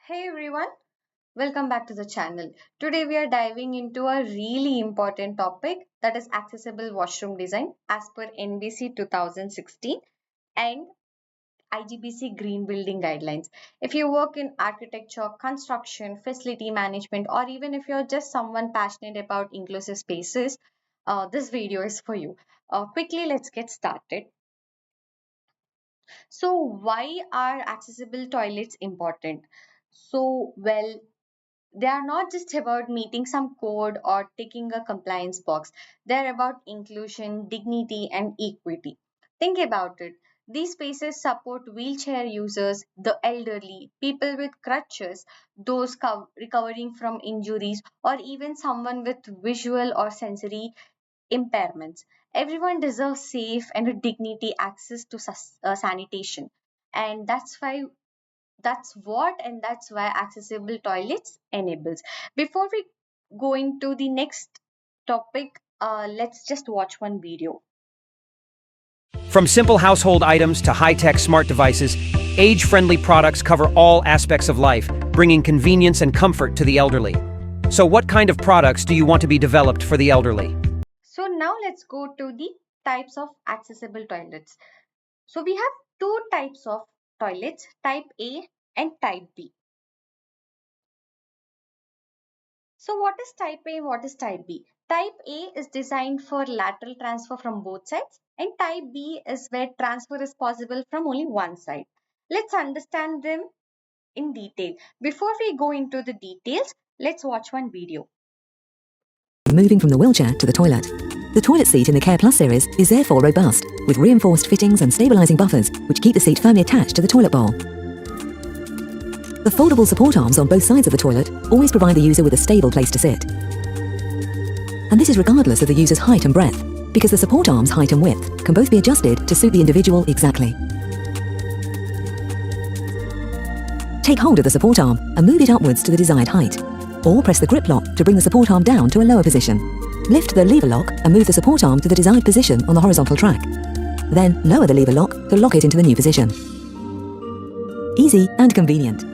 Hey everyone, welcome back to the channel. Today we are diving into a really important topic, that is accessible washroom design as per NBC 2016 and IGBC Green Building Guidelines. If you work in architecture, construction, facility management, or even if you're just someone passionate about inclusive spaces, this video is for you. Quickly, let's get started. So, why are accessible toilets important? Well, they are not just about meeting some code or ticking a compliance box. They're about inclusion, dignity, and equity. Think about it. These spaces support wheelchair users, the elderly, people with crutches, those recovering from injuries, or even someone with visual or sensory impairments. Everyone deserves safe and a dignity access to sanitation. And that's why accessible toilets enables. Before we go into the next topic, let's just watch one video. From simple household items to high-tech smart devices, age-friendly products cover all aspects of life, bringing convenience and comfort to the elderly. So what kind of products do you want to be developed for the elderly? So now let's go to the types of accessible toilets. So we have two types of toilets, type A and type B. So what is type A and what is type B? Type A is designed for lateral transfer from both sides, and type B is where transfer is possible from only one side. Let's understand them in detail. Before we go into the details, let's watch one video. Moving from the wheelchair to the toilet. The toilet seat in the Care Plus series is therefore robust, with reinforced fittings and stabilising buffers, which keep the seat firmly attached to the toilet bowl. The foldable support arms on both sides of the toilet always provide the user with a stable place to sit. And this is regardless of the user's height and breadth, because the support arms' height and width can both be adjusted to suit the individual exactly. Take hold of the support arm and move it upwards to the desired height, or press the grip lock to bring the support arm down to a lower position. Lift the lever lock and move the support arm to the desired position on the horizontal track. Then lower the lever lock to lock it into the new position. Easy and convenient.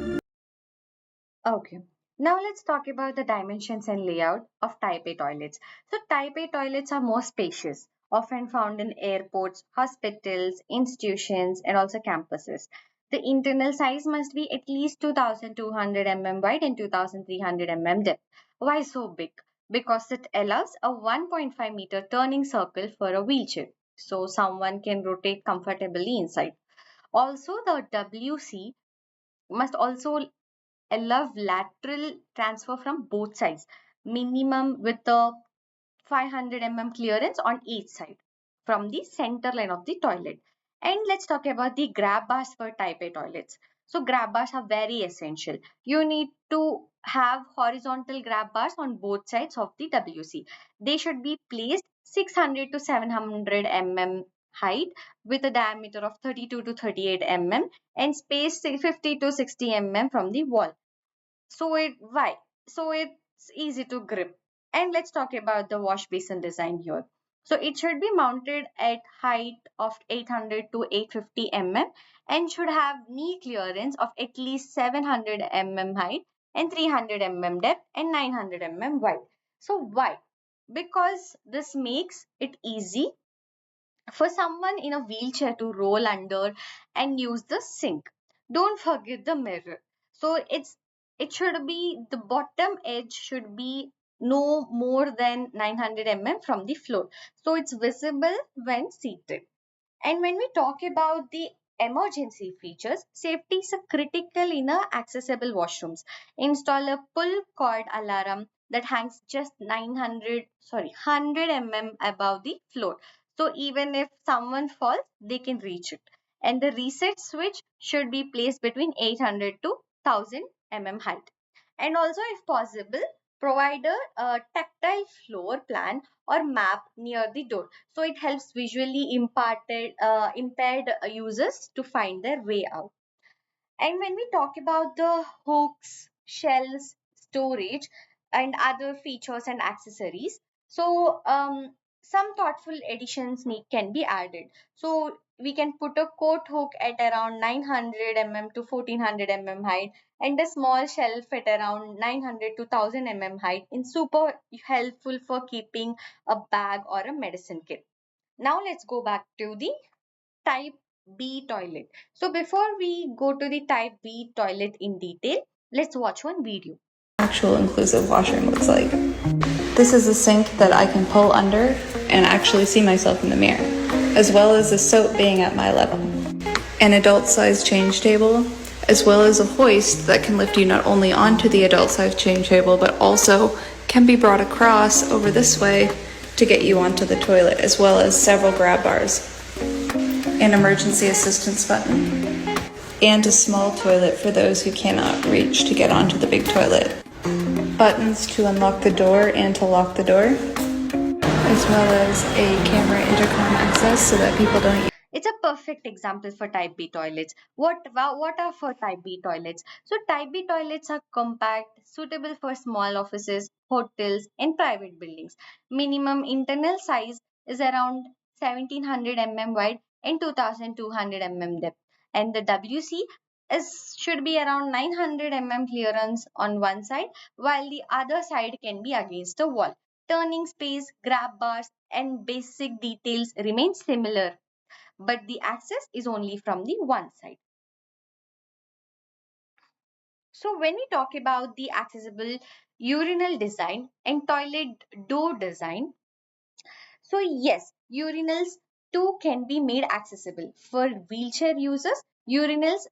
Okay. Now let's talk about the dimensions and layout of type A toilets. So type A toilets are more spacious, often found in airports, hospitals, institutions, and also campuses. The internal size must be at least 2200 mm wide and 2300 mm depth. Why so big? Because it allows a 1.5-meter turning circle for a wheelchair, so someone can rotate comfortably inside. Also, the WC must also allow lateral transfer from both sides, minimum with a 500 mm clearance on each side from the center line of the toilet. And let's talk about the grab bars for type A toilets. So grab bars are very essential. You need to have horizontal grab bars on both sides of the WC. They should be placed 600 to 700 mm height with a diameter of 32 to 38 mm and space 50 to 60 mm from the wall. So it's easy to grip. And let's talk about the wash basin design here. So it should be mounted at height of 800 to 850 mm and should have knee clearance of at least 700 mm height and 300 mm depth and 900 mm wide. So why? Because this makes it easy for someone in a wheelchair to roll under and use the sink. Don't forget the mirror. So it should be, the bottom edge should be no more than 900 mm from the floor, so it's visible when seated. And when we talk about the emergency features, safety is a critical in a accessible washrooms. Install a pull cord alarm that hangs just 100 mm above the floor. So even if someone falls, they can reach it. And the reset switch should be placed between 800 to 1000 mm height. And also, if possible, provide a tactile floor plan or map near the door, so it helps visually impaired users to find their way out. And when we talk about the hooks, shells, storage, and other features and accessories, so some thoughtful additions can be added. So we can put a coat hook at around 900 mm to 1400 mm height and a small shelf at around 900 to 1000 mm height in super helpful for keeping a bag or a medicine kit. Now let's go back to the type B toilet. So before we go to the type B toilet in detail, let's watch one video. Actual inclusive washroom looks like. This is a sink that I can pull under and actually see myself in the mirror, as well as the soap being at my level. An adult size change table, as well as a hoist that can lift you not only onto the adult size change table, but also can be brought across over this way to get you onto the toilet, as well as several grab bars, an emergency assistance button, and a small toilet for those who cannot reach to get onto the big toilet. Buttons to unlock the door and to lock the door, as well as a camera intercom access so that people don't. It's a perfect example for type B toilets. What are for type B toilets? So type B toilets are compact, suitable for small offices, hotels, and private buildings. Minimum internal size is around 1700 mm wide and 2200 mm depth. And the WC should be around 900 mm clearance on one side, while the other side can be against the wall. Turning space, grab bars, and basic details remain similar, but the access is only from the one side. So when we talk about the accessible urinal design and toilet door design, so yes, urinals too can be made accessible. For wheelchair users, urinals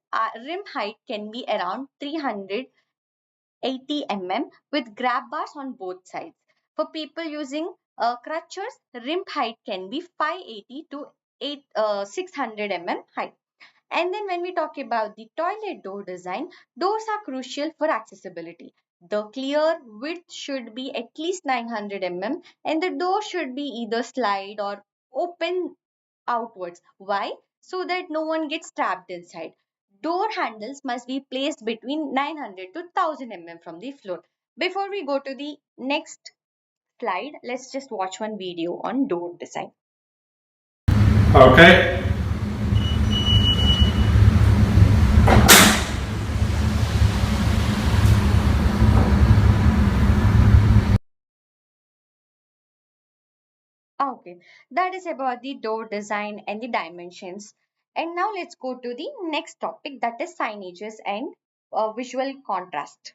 rim height can be around 380 mm with grab bars on both sides. For people using crutches, rim height can be 580 to 600 mm height. And then when we talk about the toilet door design, doors are crucial for accessibility. The clear width should be at least 900 mm and the door should be either slide or open outwards. Why? So that no one gets trapped inside. Door handles must be placed between 900 to 1000 mm from the floor. Before we go to the next slide, let's just watch one video on door design. Okay. Okay, that is about the door design and the dimensions. And now let's go to the next topic, that is signages and visual contrast.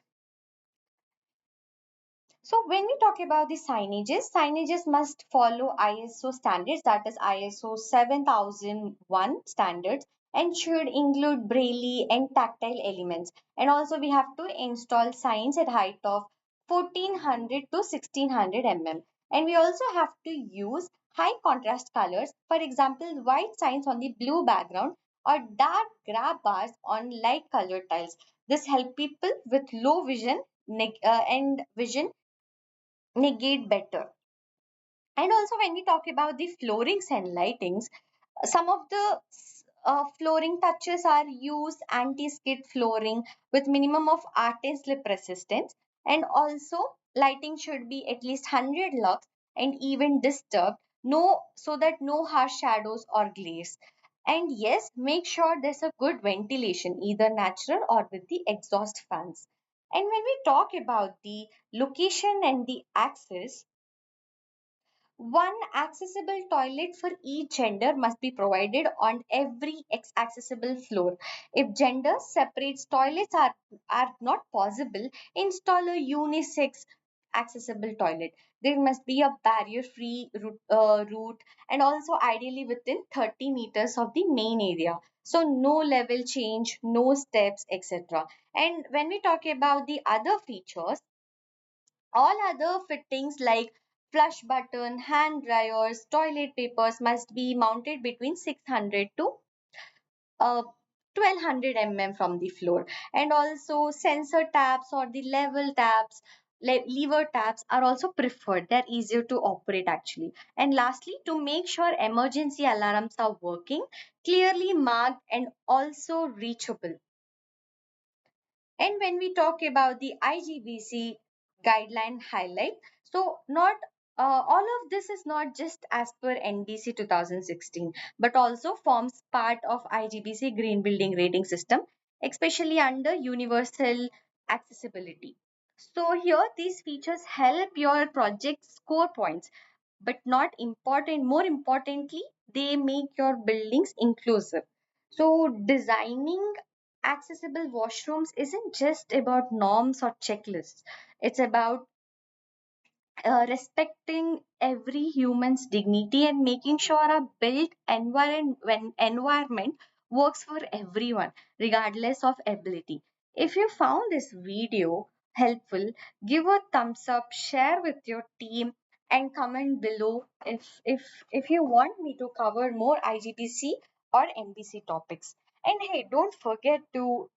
So when we talk about the signages, signages must follow ISO standards, that is ISO 7001 standards, and should include braille and tactile elements. And also we have to install signs at height of 1400 to 1600 mm. And we also have to use high contrast colors, for example, white signs on the blue background or dark grab bars on light colored tiles. This helps people with low vision and vision negate better. And also when we talk about the floorings and lightings, some of the flooring touches are used anti-skid flooring with minimum of art and slip resistance, and also lighting should be at least 100 lux and even disturbed, no, so that no harsh shadows or glares. And yes, make sure there's a good ventilation, either natural or with the exhaust fans. And when we talk about the location and the access, one accessible toilet for each gender must be provided on every accessible floor. If gender separates toilets are not possible, install a unisex accessible toilet. There must be a barrier free route and also ideally within 30 meters of the main area. So no level change, no steps, etc. And when we talk about the other features, all other fittings like flush button, hand dryers, toilet papers must be mounted between 600 to 1200 mm from the floor. And also sensor taps or the level taps, lever taps are also preferred. They're easier to operate actually. And lastly, to make sure emergency alarms are working, clearly marked and also reachable. And when we talk about the IGBC guideline highlight, so not All of this is not just as per NBC 2016, but also forms part of IGBC Green Building Rating System, especially under universal accessibility. So here, these features help your project score points, but more importantly, they make your buildings inclusive. So designing accessible washrooms isn't just about norms or checklists. It's about respecting every human's dignity and making sure a built environment works for everyone, regardless of ability. If you found this video helpful, give a thumbs up, share with your team, and comment below if you want me to cover more IGBC or NBC topics. And hey, don't forget to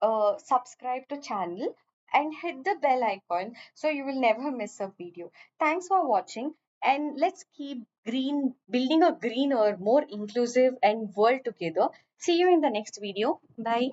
subscribe to channel and hit the bell icon so you will never miss a video. Thanks for watching, and let's keep building a greener, more inclusive and world together. See you in the next video. Bye.